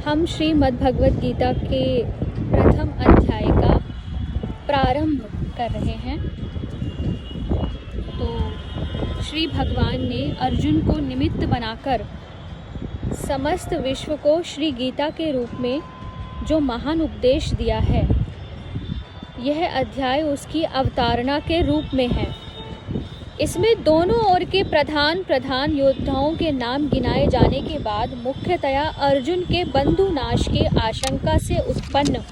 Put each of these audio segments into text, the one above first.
हम श्रीमद् भगवत गीता के प्रथम अध्याय का प्रारंभ कर रहे हैं। तो श्री भगवान ने अर्जुन को निमित्त बनाकर समस्त विश्व को श्री गीता के रूप में जो महान उपदेश दिया है, यह अध्याय उसकी अवतारणा के रूप में है। इसमें दोनों ओर के प्रधान योद्धाओं के नाम गिनाए जाने के बाद मुख्यतया अर्जुन के बंधु नाश की आशंका से उत्पन्न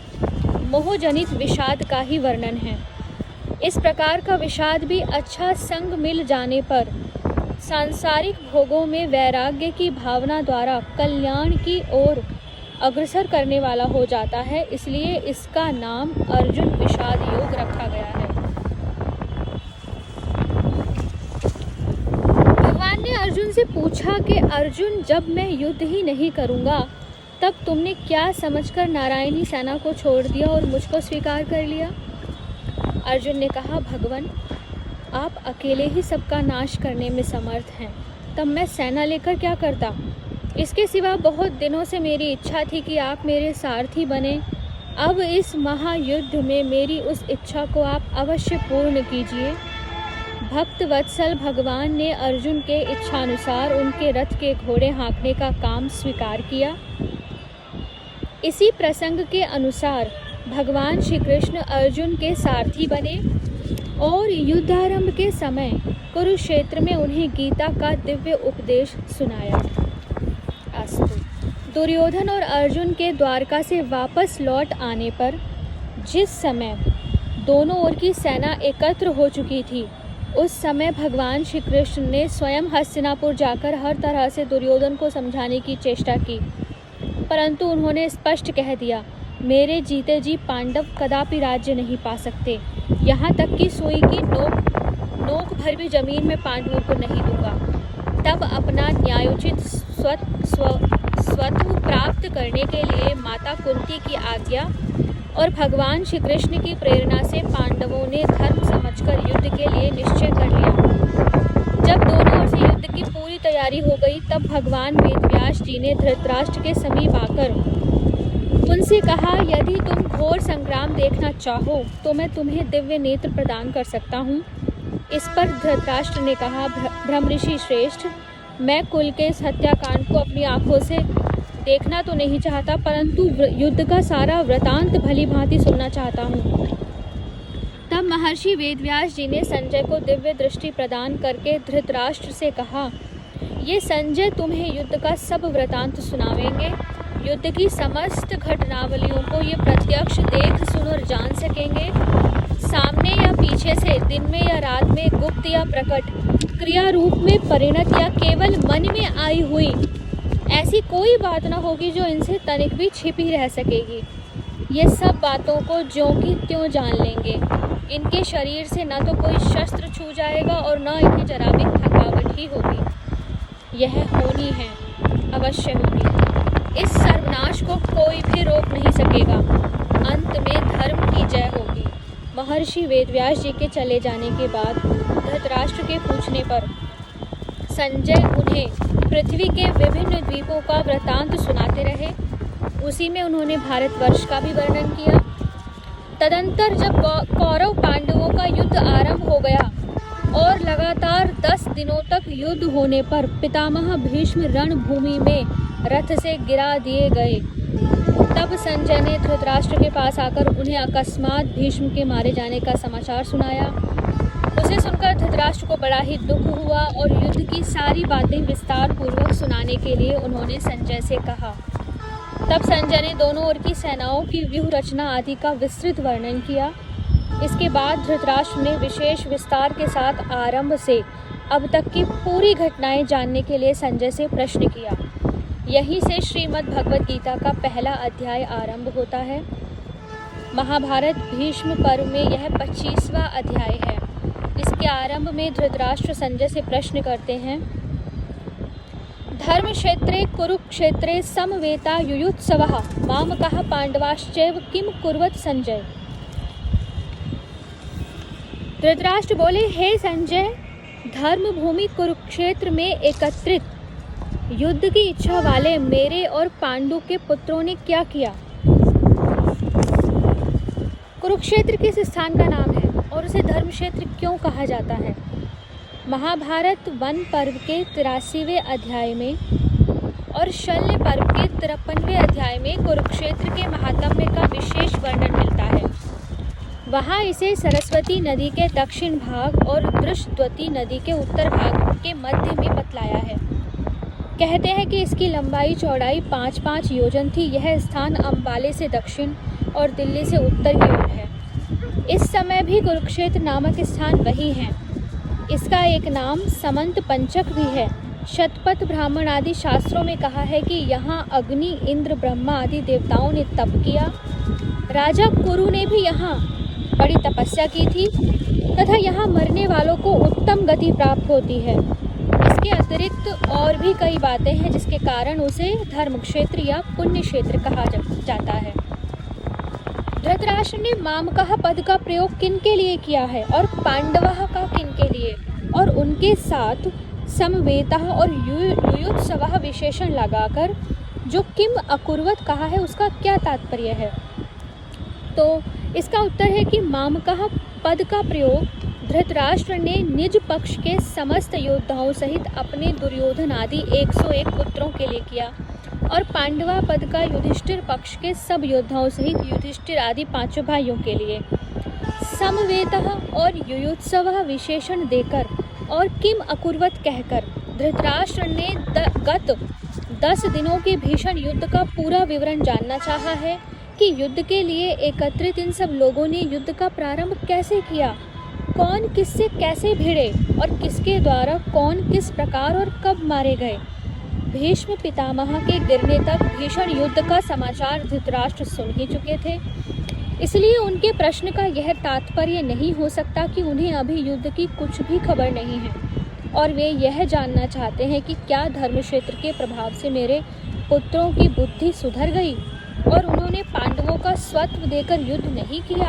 मोहजनित विषाद का ही वर्णन है। इस प्रकार का विषाद भी अच्छा संग मिल जाने पर सांसारिक भोगों में वैराग्य की भावना द्वारा कल्याण की ओर अग्रसर करने वाला हो जाता है। इसलिए इसका नाम अर्जुन विषाद योग रखा गया है। भगवान ने अर्जुन से पूछा कि अर्जुन, जब मैं युद्ध ही नहीं करूंगा तब तुमने क्या समझकर नारायणी सेना को छोड़ दिया और मुझको स्वीकार कर लिया? अर्जुन ने कहा, भगवान, आप अकेले ही सबका नाश करने में समर्थ हैं, तब मैं सेना लेकर क्या करता? इसके सिवा बहुत दिनों से मेरी इच्छा थी कि आप मेरे सारथी बने। अब इस महायुद्ध में मेरी उस इच्छा को आप अवश्य पूर्ण कीजिए। भक्त वत्सल भगवान ने अर्जुन के इच्छानुसार उनके रथ के घोड़े हाँकने का काम स्वीकार किया। इसी प्रसंग के अनुसार भगवान श्री कृष्ण अर्जुन के सारथी बने और युद्धारंभ के समय कुरुक्षेत्र में उन्हें गीता का दिव्य उपदेश सुनाया। अस्तु। दुर्योधन और अर्जुन के द्वारका से वापस लौट आने पर जिस समय दोनों ओर की सेना एकत्र हो चुकी थी, उस समय भगवान श्री कृष्ण ने स्वयं हस्तिनापुर जाकर हर तरह से दुर्योधन को समझाने की चेष्टा की, परंतु उन्होंने स्पष्ट कह दिया, मेरे जीते जी पांडव कदापि राज्य नहीं पा सकते। यहाँ तक कि सुई की नोक भर भी जमीन में पांडवों को नहीं दूंगा। तब अपना न्यायोचित स्वत्व प्राप्त करने के लिए माता कुंती की आज्ञा और भगवान श्री कृष्ण की प्रेरणा से पांडवों ने धर्म समझकर युद्ध के लिए निश्चय कर लिया। जब दोनों ओर से युद्ध की पूरी तैयारी हो गई, तब भगवान वेदव्यास जी ने धृतराष्ट्र के समीप आकर उनसे कहा, यदि तुम घोर संग्राम देखना चाहो तो मैं तुम्हें दिव्य नेत्र प्रदान कर सकता हूँ। इस पर धृतराष्ट्र ने कहा, ब्रह्मऋषि श्रेष्ठ, मैं कुल के इस हत्याकांड को अपनी आंखों से देखना तो नहीं चाहता, परंतु युद्ध का सारा वृतांत भली भांति सुनना चाहता हूँ। तब महर्षि वेदव्यास जी ने संजय को दिव्य दृष्टि प्रदान करके धृतराष्ट्र से कहा, ये संजय तुम्हें युद्ध का सब वृतांत सुनावेंगे। युद्ध की समस्त घटनावलियों को ये प्रत्यक्ष देख सुन और जान सकेंगे। सामने या पीछे से, दिन में या रात में, गुप्त या प्रकट, क्रिया रूप में परिणत या केवल मन में आई हुई, ऐसी कोई बात न होगी जो इनसे तनिक भी छिपी रह सकेगी। ये सब बातों को ज्यों की त्यों जान लेंगे। इनके शरीर से न तो कोई शस्त्र छू जाएगा और न इन्हें जरा भी थकावट ही होगी। यह होनी है, अवश्य होगी। इस सर्वनाश को कोई भी रोक नहीं सकेगा। अंत में धर्म की जय होगी। महर्षि वेदव्यास जी के चले जाने के बाद धृतराष्ट्र के पूछने पर संजय उन्हें पृथ्वी के विभिन्न द्वीपों का वृतांत सुनाते रहे। उसी में उन्होंने भारतवर्ष का भी वर्णन किया। तदंतर जब कौरव पांडवों का युद्ध आरंभ हो गया और लगातार 10 दिनों तक युद्ध होने पर पितामह भीष्म रणभूमि में रथ से गिरा दिए गए, तब संजय ने धृतराष्ट्र के पास आकर उन्हें अकस्मात भीष्म के मारे जाने का समाचार सुनाया। उसे सुनकर धृतराष्ट्र को बड़ा ही दुख हुआ और युद्ध की सारी बातें विस्तार पूर्वक सुनाने के लिए उन्होंने संजय से कहा। तब संजय ने दोनों ओर की सेनाओं की व्यूह रचना आदि का विस्तृत वर्णन किया। इसके बाद धृतराष्ट्र ने विशेष विस्तार के साथ आरंभ से अब तक की पूरी घटनाएं जानने के लिए संजय से प्रश्न किया। यहीं से श्रीमद् भगवत गीता का पहला अध्याय आरंभ होता है। महाभारत भीष्म पर्व में यह 25वां अध्याय है। इसके आरंभ में धृतराष्ट्र संजय से प्रश्न करते हैं, धर्म क्षेत्रे कुरुक्षेत्रे समवेता युयुत्सवः मामकः पांडवाश्चैव किम कुर्वत संजय। धृतराष्ट्र बोले, हे संजय, धर्म भूमि कुरुक्षेत्र में एकत्रित युद्ध की इच्छा वाले मेरे और पांडु के पुत्रों ने क्या किया? कुरुक्षेत्र किस स्थान का नाम है और उसे धर्म क्षेत्र क्यों कहा जाता है? महाभारत वन पर्व के 83वें अध्याय में और शल्य पर्व के 53वें अध्याय में कुरुक्षेत्र के महात्म्य का विशेष वर्णन मिलता है। वहाँ इसे सरस्वती नदी के दक्षिण भाग और दृष्टद्वती नदी के उत्तर भाग के मध्य में बतलाया है। कहते हैं कि इसकी लंबाई चौड़ाई 5-5 योजन थी। यह स्थान अंबाले से दक्षिण और दिल्ली से उत्तर की ओर है। इस समय भी कुरुक्षेत्र नामक स्थान वही है। इसका एक नाम समंत पंचक भी है। शतपथ ब्राह्मण आदि शास्त्रों में कहा है कि यहाँ अग्नि, इंद्र, ब्रह्मा आदि देवताओं ने तप किया। राजा कुरु ने भी यहाँ बड़ी तपस्या की थी तथा यहाँ मरने वालों को उत्तम गति प्राप्त होती है। इसके अतिरिक्त और भी कई बातें हैं जिसके कारण उसे धर्म क्षेत्र या पुण्य क्षेत्र कहा जाता है। धृतराष्ट्र ने मामकः पद का प्रयोग किन के लिए किया है और पांडवः का किन के लिए, और उनके साथ समवेतः और युयुत्सवः विशेषण लगाकर जो किम अकुर्वत कहा है उसका क्या तात्पर्य है? तो इसका उत्तर है कि मामकः पद का प्रयोग धृतराष्ट्र ने निज पक्ष के समस्त योद्धाओं सहित अपने दुर्योधन आदि 101 पुत्रों के लिए किया और पांडवा पद का युधिष्ठिर पक्ष के सब योद्धाओं सहित युधिष्ठिर आदि 5 भाइयों के लिए। समवेतः और युयुत्सवः विशेषण देकर और किम अकुर्वत कहकर धृतराष्ट्र ने गत 10 दिनों के भीषण युद्ध का पूरा विवरण जानना चाहा है कि युद्ध के लिए एकत्रित इन सब लोगों ने युद्ध का प्रारंभ कैसे किया, कौन किससे कैसे भिड़े और किसके द्वारा कौन किस प्रकार और कब मारे गए। भीष्म पितामह के गिरने तक भीषण युद्ध का समाचार धृतराष्ट्र सुन ही चुके थे, इसलिए उनके प्रश्न का यह तात्पर्य नहीं हो सकता कि उन्हें अभी युद्ध की कुछ भी खबर नहीं है और वे यह जानना चाहते हैं कि क्या धर्म क्षेत्र के प्रभाव से मेरे पुत्रों की बुद्धि सुधर गई और उन्होंने पांडवों का स्वत्व देकर युद्ध नहीं किया,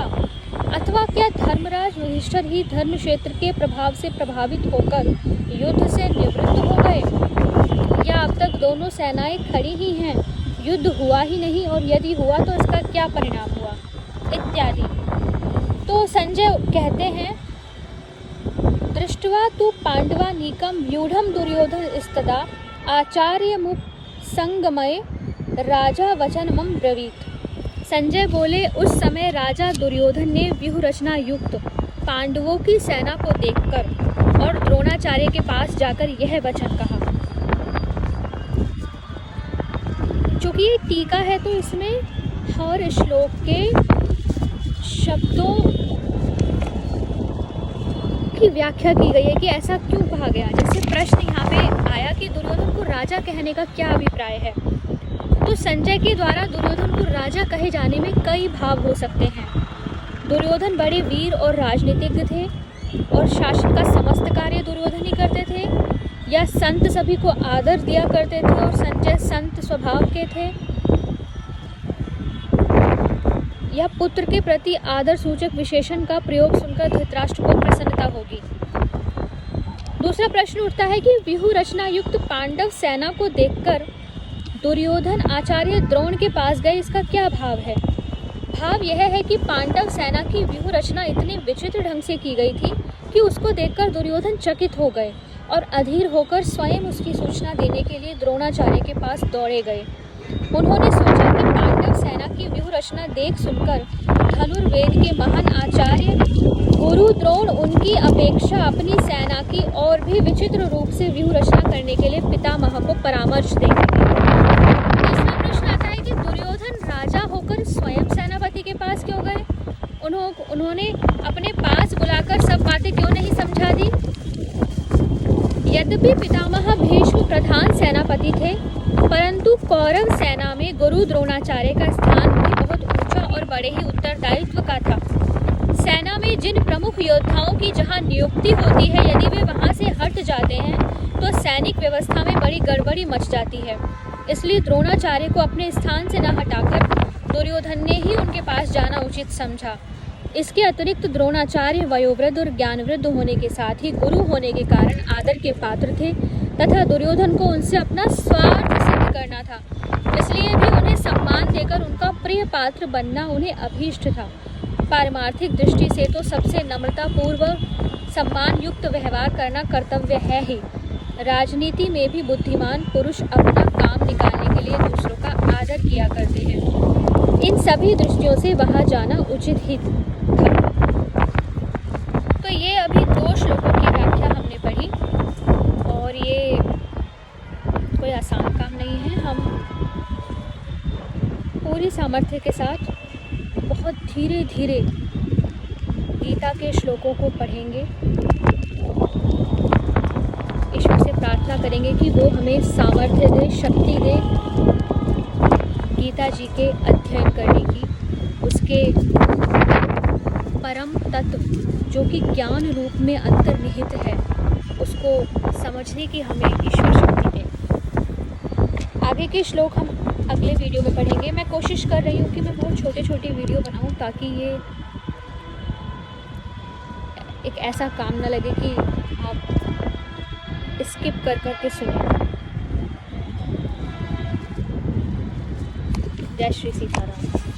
अथवा क्या धर्मराज युधिष्ठिर ही धर्म क्षेत्र के प्रभाव से प्रभावित होकर युद्ध से निवृत्त हो गए, या अब तक दोनों सेनाएं खड़ी ही हैं, युद्ध हुआ ही नहीं और यदि हुआ तो इसका क्या परिणाम हुआ इत्यादि। तो संजय कहते हैं, दृष्ट्वा तु पांडवानीकं व्यूढ़ं दुर्योधन स्तदा आचार्यमुप संगमय राजा वचनमं ब्रवीत। संजय बोले, उस समय राजा दुर्योधन ने व्यूह रचना युक्त पांडवों की सेना को देखकर और द्रोणाचार्य के पास जाकर यह वचन कहा। चूंकि ये टीका है तो इसमें हर श्लोक के शब्दों की व्याख्या की गई है कि ऐसा क्यों कहा गया। जैसे प्रश्न यहाँ पे आया कि दुर्योधन को राजा कहने का क्या अभिप्राय है, तो संजय के द्वारा दुर्योधन को राजा कहे जाने में कई भाव हो सकते हैं। दुर्योधन बड़े वीर और राजनीतिज्ञ थे और शासन का समस्त कार्य दुर्योधन ही करते थे, या संत सभी को आदर दिया करते थे और संजय संत स्वभाव के थे, या पुत्र के प्रति आदर सूचक विशेषण का प्रयोग सुनकर धृतराष्ट्र को प्रसन्नता होगी। दूसरा प्रश्न उठता है कि व्यूह रचना युक्त पांडव सेना को देखकर दुर्योधन आचार्य द्रोण के पास गए, इसका क्या भाव है? भाव यह है कि पांडव सेना की व्यूह रचना इतने विचित्र ढंग से की गई थी कि उसको देखकर दुर्योधन चकित हो गए और अधीर होकर स्वयं उसकी सूचना देने के लिए द्रोणाचार्य के पास दौड़े गए। उन्होंने सोचा कि पांडव सेना की व्यूह रचना देख सुनकर धनुर्वेद के महान आचार्य गुरु द्रोण उनकी अपेक्षा अपनी सेना की और भी विचित्र रूप से व्यूह रचना करने के लिए पितामह को परामर्श देंगे। तीसरा प्रश्न आता है कि दुर्योधन राजा होकर स्वयं सेनापति के पास क्यों गए? उन्होंने अपने पास बुलाकर सब बातें क्यों नहीं समझा दी? यद्यपि पितामह भीष्म प्रधान सेनापति थे, परंतु कौरव सेना में गुरु द्रोणाचार्य का स्थान भी बहुत ऊंचा और बड़े ही उत्तरदायित्व का था। सेना में जिन प्रमुख योद्धाओं की जहां नियुक्ति होती है, यदि वे वहां से हट जाते हैं तो सैनिक व्यवस्था में बड़ी गड़बड़ी मच जाती है। इसलिए द्रोणाचार्य को अपने स्थान से न हटाकर दुर्योधन ने ही उनके पास जाना उचित समझा। इसके अतिरिक्त द्रोणाचार्य वयोवृद्ध और ज्ञानवृद्ध होने के साथ ही गुरु होने के कारण आदर के पात्र थे, तथा दुर्योधन को उनसे अपना स्वार्थ सिद्ध करना था। इसलिए भी उन्हें सम्मान देकर उनका प्रिय पात्र बनना उन्हें अभीष्ट था। पारमार्थिक दृष्टि से तो सबसे नम्रतापूर्वक सम्मान युक्त व्यवहार करना कर्तव्य है ही। राजनीति में भी बुद्धिमान पुरुष अपना काम निकालने के लिए दूसरों का आदर किया करते हैं। इन सभी दृष्टियों से वहां जाना उचित ही था। तो ये अभी 2 श्लोकों की व्याख्या हमने पढ़ी और ये कोई आसान काम नहीं है। हम पूरी सामर्थ्य के साथ बहुत धीरे धीरे गीता के श्लोकों को पढ़ेंगे। ईश्वर से प्रार्थना करेंगे कि वो हमें सामर्थ्य दे, शक्ति दे गीता जी के अध्ययन करने की, उसके परम तत्व जो कि ज्ञान रूप में अंतर्निहित है उसको समझने की हमें ईश्वर शक्ति दे। आगे के श्लोक हम अगले वीडियो में पढ़ेंगे। मैं कोशिश कर रही हूँ कि मैं बहुत छोटे छोटे वीडियो बनाऊँ ताकि ये एक ऐसा काम न लगे कि आप स्किप कर के सुने। जय श्री सीताराम।